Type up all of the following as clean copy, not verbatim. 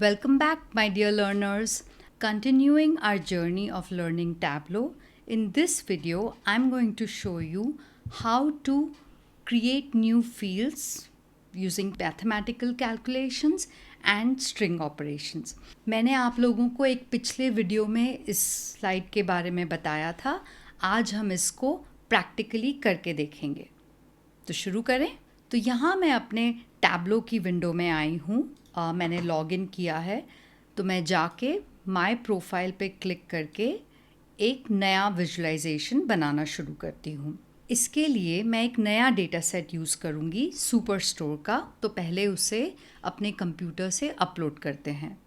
Welcome back, my dear learners. Continuing our journey of learning Tableau, in this video, I'm going to show you how to create new fields using mathematical calculations and string operations. मैंने आप लोगों को एक पिछले video में इस slide के बारे में बताया था. आज हम इसको प्रैक्टिकली करके देखेंगे. तो शुरू करें. तो यहाँ मैं अपने टैब्लो की विंडो में आई हूँ. मैंने लॉगिन किया है. तो मैं जाके माय प्रोफाइल पे क्लिक करके एक नया विजुअलाइजेशन बनाना शुरू करती हूँ. इसके लिए मैं एक नया डेटा सेट यूज़ करूँगी सुपरस्टोर का. तो पहले उसे अपने कंप्यूटर से अपलोड करते हैं.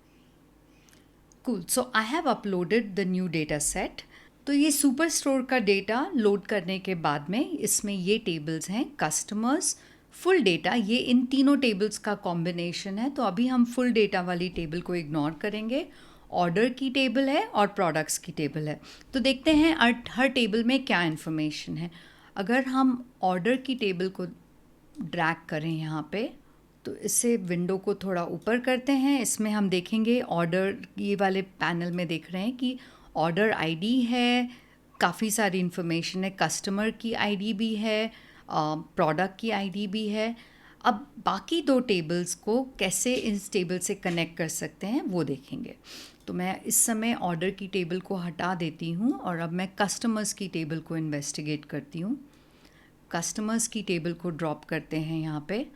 Cool. So I have uploaded the new data set. तो ये सुपरस्टोर का डेटा लोड करने के बाद में इसमें ये टेबल्स हैं. कस्टमर्स, फुल डेटा, ये इन तीनों टेबल्स का कॉम्बिनेशन है. तो अभी हम फुल डेटा वाली टेबल को इग्नोर करेंगे. ऑर्डर की टेबल है और प्रोडक्ट्स की टेबल है. तो देखते हैं हर टेबल में क्या इन्फॉर्मेशन है. अगर हम ऑर्डर की टेबल को ड्रैग करें यहाँ पे, तो इससे विंडो को थोड़ा ऊपर करते हैं. इसमें हम देखेंगे ऑर्डर, ये वाले पैनल में देख रहे हैं कि ऑर्डर आईडी है, काफ़ी सारी इन्फॉर्मेशन है. कस्टमर की आईडी भी है, प्रोडक्ट की आईडी भी है. अब बाकी दो टेबल्स को कैसे इस टेबल से कनेक्ट कर सकते हैं वो देखेंगे. तो मैं इस समय ऑर्डर की टेबल को हटा देती हूँ और अब मैं कस्टमर्स की टेबल को इन्वेस्टिगेट करती हूँ. कस्टमर्स की टेबल को ड्रॉप करते हैं यहाँ पे.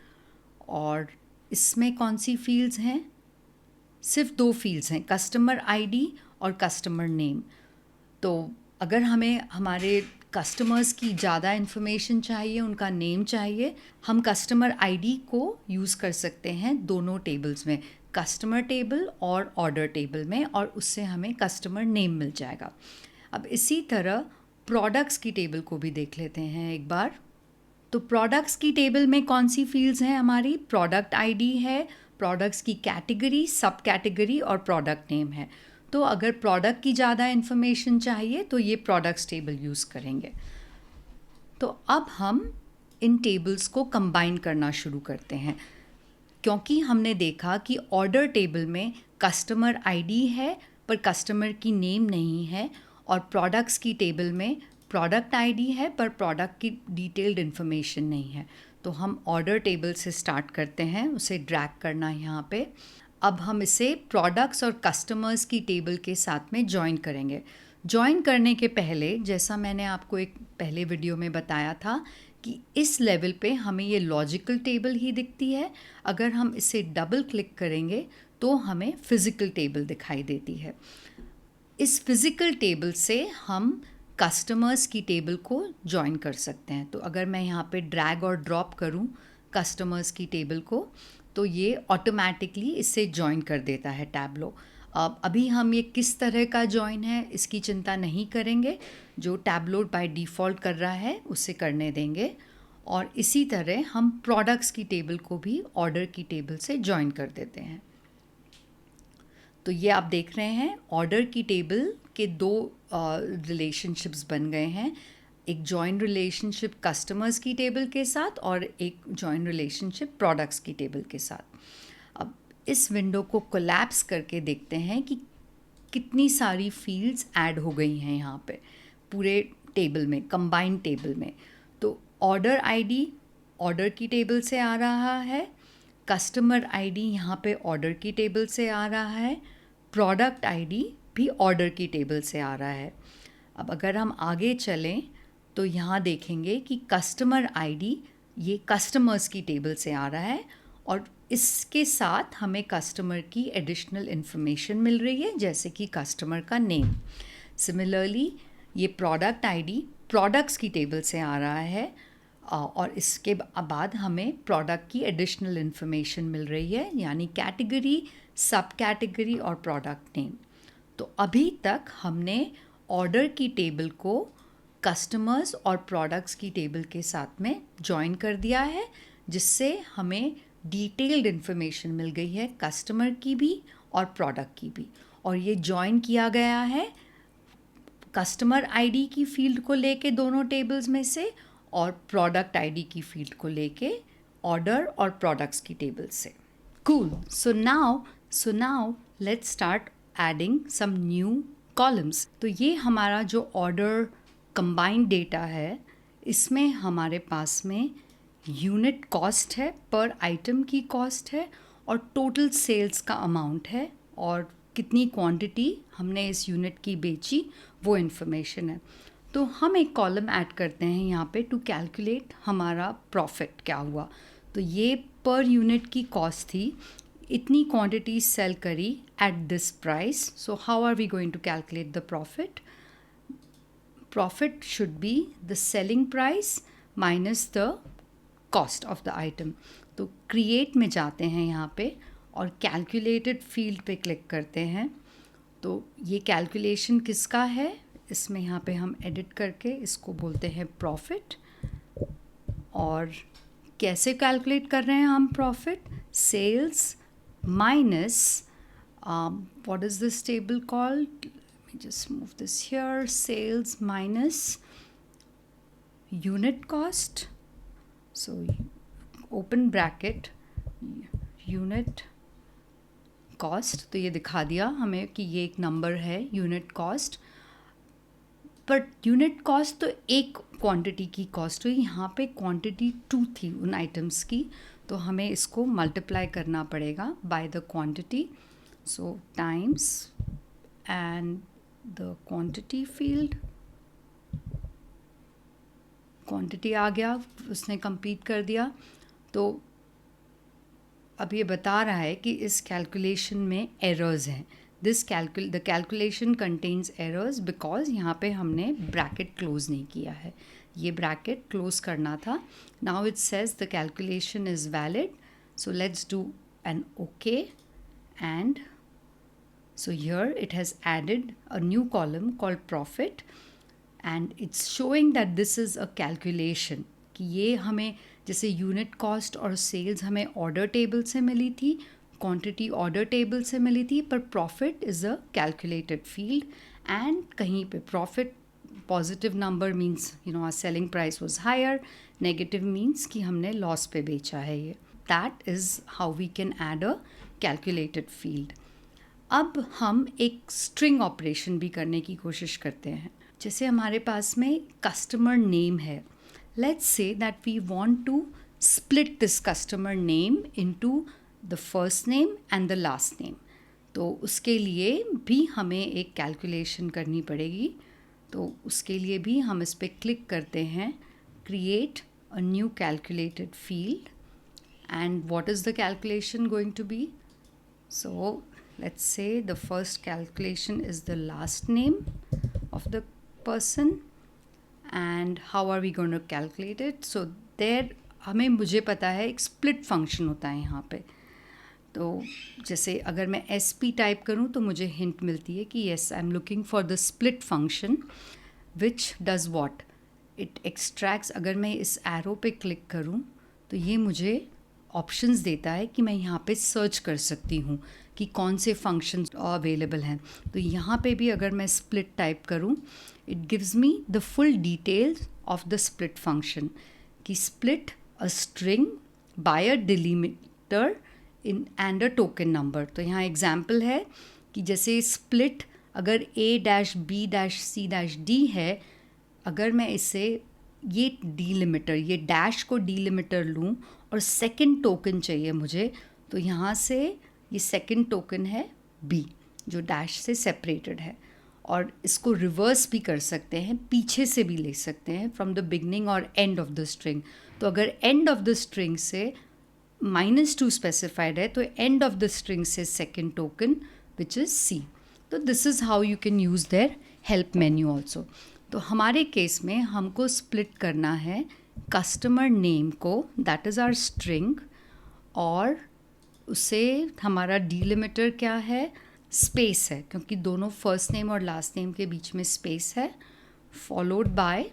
और इसमें कौन सी फील्ड्स हैं? सिर्फ दो फील्ड्स हैं, कस्टमर आईडी और कस्टमर नेम. तो अगर हमें हमारे कस्टमर्स की ज़्यादा इन्फॉर्मेशन चाहिए, उनका नेम चाहिए, हम कस्टमर आईडी को यूज़ कर सकते हैं दोनों टेबल्स में, कस्टमर टेबल और ऑर्डर टेबल में, और उससे हमें कस्टमर नेम मिल जाएगा. अब इसी तरह प्रोडक्ट्स की टेबल को भी देख लेते हैं एक बार. तो प्रोडक्ट्स की टेबल में कौन सी फील्ड्स हैं हमारी? प्रोडक्ट आईडी है, प्रोडक्ट्स की कैटेगरी, सब कैटेगरी और प्रोडक्ट नेम है. तो अगर प्रोडक्ट की ज़्यादा इन्फॉर्मेशन चाहिए तो ये प्रोडक्ट्स टेबल यूज़ करेंगे. तो अब हम इन टेबल्स को कंबाइन करना शुरू करते हैं, क्योंकि हमने देखा कि ऑर्डर टेबल में कस्टमर आईडी है पर कस्टमर की नेम नहीं है, और प्रोडक्ट्स की टेबल में प्रोडक्ट आईडी है पर प्रोडक्ट की डिटेल्ड इन्फॉर्मेशन नहीं है. तो हम ऑर्डर टेबल से स्टार्ट करते हैं, उसे ड्रैग करना यहाँ पे. अब हम इसे प्रोडक्ट्स और कस्टमर्स की टेबल के साथ में जॉइन करेंगे. जॉइन करने के पहले, जैसा मैंने आपको एक पहले वीडियो में बताया था कि इस लेवल पे हमें ये लॉजिकल टेबल ही दिखती है. अगर हम इसे डबल क्लिक करेंगे तो हमें फिज़िकल टेबल दिखाई देती है. इस फिज़िकल टेबल से हम कस्टमर्स की टेबल को जॉइन कर सकते हैं. तो अगर मैं यहाँ पे ड्रैग और ड्रॉप करूँ कस्टमर्स की टेबल को, तो ये ऑटोमेटिकली इससे जॉइन कर देता है टैब्लो. अभी हम ये किस तरह का जॉइन है इसकी चिंता नहीं करेंगे. जो टैब्लो बाय डिफ़ॉल्ट कर रहा है उसे करने देंगे. और इसी तरह हम प्रोडक्ट्स की टेबल को भी ऑर्डर की टेबल से जॉइन कर देते हैं. तो ये आप देख रहे हैं ऑर्डर की टेबल के दो रिलेशनशिप्स बन गए हैं. एक जॉइन रिलेशनशिप कस्टमर्स की टेबल के साथ और एक जॉइन रिलेशनशिप प्रोडक्ट्स की टेबल के साथ. अब इस विंडो को कोलैप्स करके देखते हैं कि कितनी सारी फील्ड्स ऐड हो गई हैं यहाँ पे पूरे टेबल में, कंबाइंड टेबल में. तो ऑर्डर आईडी ऑर्डर की टेबल से आ रहा है, कस्टमर आईडी यहाँ पे ऑर्डर की टेबल से आ रहा है, प्रोडक्ट आईडी भी ऑर्डर की टेबल से आ रहा है. अब अगर हम आगे चलें तो यहाँ देखेंगे कि कस्टमर आईडी ये कस्टमर्स की टेबल से आ रहा है, और इसके साथ हमें कस्टमर की एडिशनल इन्फॉर्मेशन मिल रही है, जैसे कि कस्टमर का नेम. सिमिलरली ये प्रोडक्ट आईडी प्रोडक्ट्स की टेबल से आ रहा है, और इसके बाद हमें प्रोडक्ट की एडिशनल इन्फॉर्मेशन मिल रही है, यानी कैटेगरी, सब कैटेगरी और प्रोडक्ट नेम. तो अभी तक हमने ऑर्डर की टेबल को कस्टमर्स और प्रोडक्ट्स की टेबल के साथ में जॉइन कर दिया है, जिससे हमें डिटेल्ड इन्फॉर्मेशन मिल गई है कस्टमर की भी और प्रोडक्ट की भी. और ये जॉइन किया गया है कस्टमर आईडी की फील्ड को लेके दोनों टेबल्स में से, और प्रोडक्ट आईडी की फील्ड को लेके ऑर्डर और प्रोडक्ट्स की टेबल से. Cool. So now so now let's start adding some new columns. तो ये हमारा जो ऑर्डर कंबाइंड डेटा है, इसमें हमारे पास में यूनिट कॉस्ट है, पर आइटम की कॉस्ट है, और टोटल सेल्स का अमाउंट है, और कितनी क्वांटिटी हमने इस यूनिट की बेची वो इन्फॉर्मेशन है. तो हम एक कॉलम ऐड करते हैं यहाँ पे टू कैलकुलेट हमारा प्रॉफिट क्या हुआ. तो ये पर यूनिट की कॉस्ट थी, इतनी क्वांटिटी सेल करी at this price. So how are we going to calculate the profit? Profit should be the selling price minus the cost of the item. तो create में जाते हैं यहाँ पे और calculated field पे क्लिक करते हैं. तो ये calculation किसका है? इसमें यहाँ पे हम edit करके इसको बोलते हैं profit. और कैसे calculate कर रहे हैं हम profit? Sales minus what is this table called? Just move this here. Sales minus unit cost. So open bracket unit cost. तो ये दिखा दिया हमें कि ये एक नंबर है unit cost. Per unit cost तो एक क्वांटिटी की कॉस्ट हुई, यहाँ पे क्वांटिटी 2 थी उन आइटम्स की, तो हमें इसको मल्टीप्लाई करना पड़ेगा by the quantity. So times and the quantity field, quantity आ गया, उसने कंप्लीट कर दिया. तो अब ये बता रहा है कि इस कैलकुलेशन में एरर्स हैं. The calculation contains errors because यहाँ पे हमने ब्रैकेट क्लोज नहीं किया है. ये ब्रैकेट क्लोज करना था. Now it says the calculation is valid. So let's do an okay. And so here it has added a new column called profit, and it's showing that this is a calculation कि ये हमें जैसे unit cost और sales हमें order table से मिली थी, quantity order table से मिली थी, पर profit is a calculated field. And कहीं पे profit positive number means our selling price was higher, negative means कि हमने लॉस पे बेचा है. ये that is how we can add a calculated field. अब हम एक स्ट्रिंग ऑपरेशन भी करने की कोशिश करते हैं. जैसे हमारे पास में कस्टमर नेम है. Let's say that we want to split this customer name into the first name and the last name. तो उसके लिए भी हमें एक कैलकुलेशन करनी पड़ेगी. तो उसके लिए भी हम इस पर क्लिक करते हैं, create a new calculated field. And what is the calculation going to be? So let's say the first calculation is the last name of the person, and how are we going to calculate it? So there हमें मुझे पता है एक split function होता है यहाँ पे. तो जैसे अगर मैं SP टाइप करूँ तो मुझे hint मिलती है कि yes I'm looking for the split function which does what? It extracts. अगर मैं इस arrow पे क्लिक करूँ तो ये मुझे ऑप्शंस देता है कि मैं यहाँ पे सर्च कर सकती हूँ कि कौन से फंक्शंस अवेलेबल हैं. तो यहाँ पे भी अगर मैं स्प्लिट टाइप करूँ, it gives me the full details of the split function कि split a string by a delimiter in and a token number. तो यहाँ एग्जांपल है कि जैसे स्प्लिट अगर A-B-C-D है, अगर मैं इसे ये डीलिमिटर, ये डैश को डीलिमिटर लूँ और सेकंड टोकन चाहिए मुझे, तो यहाँ से ये सेकंड टोकन है B जो डैश से सेपरेटेड है. और इसको रिवर्स भी कर सकते हैं, पीछे से भी ले सकते हैं, फ्रॉम द बिगनिंग और एंड ऑफ द स्ट्रिंग. तो अगर एंड ऑफ द स्ट्रिंग से -2 स्पेसिफाइड है तो एंड ऑफ द स्ट्रिंग से second token which is C. तो this is how you can use their help menu also. तो हमारे केस में हमको स्प्लिट करना है कस्टमर नेम को, दैट इज़ आवर स्ट्रिंग, और उसे हमारा डीलिमिटर क्या है? स्पेस है, क्योंकि दोनों फर्स्ट नेम और लास्ट नेम के बीच में स्पेस है, फॉलोड बाय,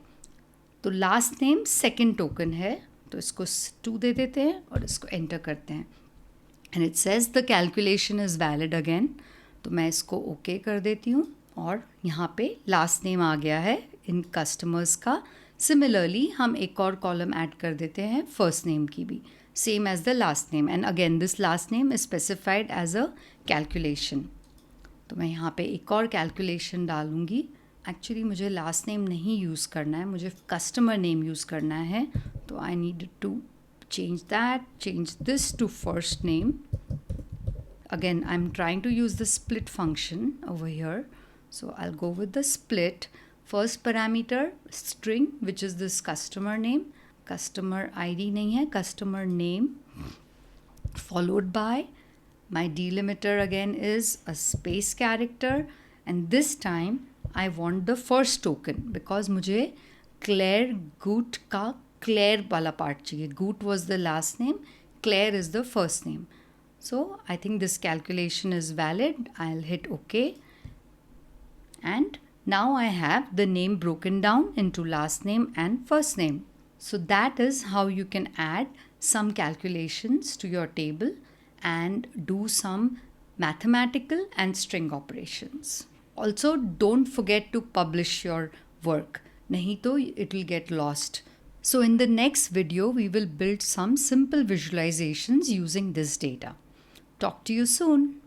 तो लास्ट नेम सेकंड टोकन है तो इसको 2 दे देते हैं और इसको एंटर करते हैं. And it says the calculation is valid again. तो मैं इसको ओके कर देती हूँ और यहाँ पे लास्ट नेम आ गया है इन कस्टमर्स का. सिमिलरली हम एक और कॉलम ऐड कर देते हैं फर्स्ट नेम की भी. same as the last name. And again, this last name is specified as a calculation. तो मैं यहाँ पे एक और कैलकुलेशन डालूँगी. एक्चुअली मुझे लास्ट नेम नहीं यूज़ करना है, मुझे कस्टमर नेम यूज़ करना है. तो I need to change this to first name. Again, I'm trying to use the split function over here. So I'll go with the split. First parameter, string, which is this customer name. Customer ID नहीं है, customer name. Followed by my delimiter again is a space character. And this time I want the first token because मुझे Claire Goot का Claire वाला part चाहिए. Goot was the last name, Claire is the first name. So I think this calculation is valid. I'll hit OK. And now I have the name broken down into last name and first name. So that is how you can add some calculations to your table and do some mathematical and string operations. Also, don't forget to publish your work. Nahi to it will get lost. So in the next video, we will build some simple visualizations using this data. Talk to you soon.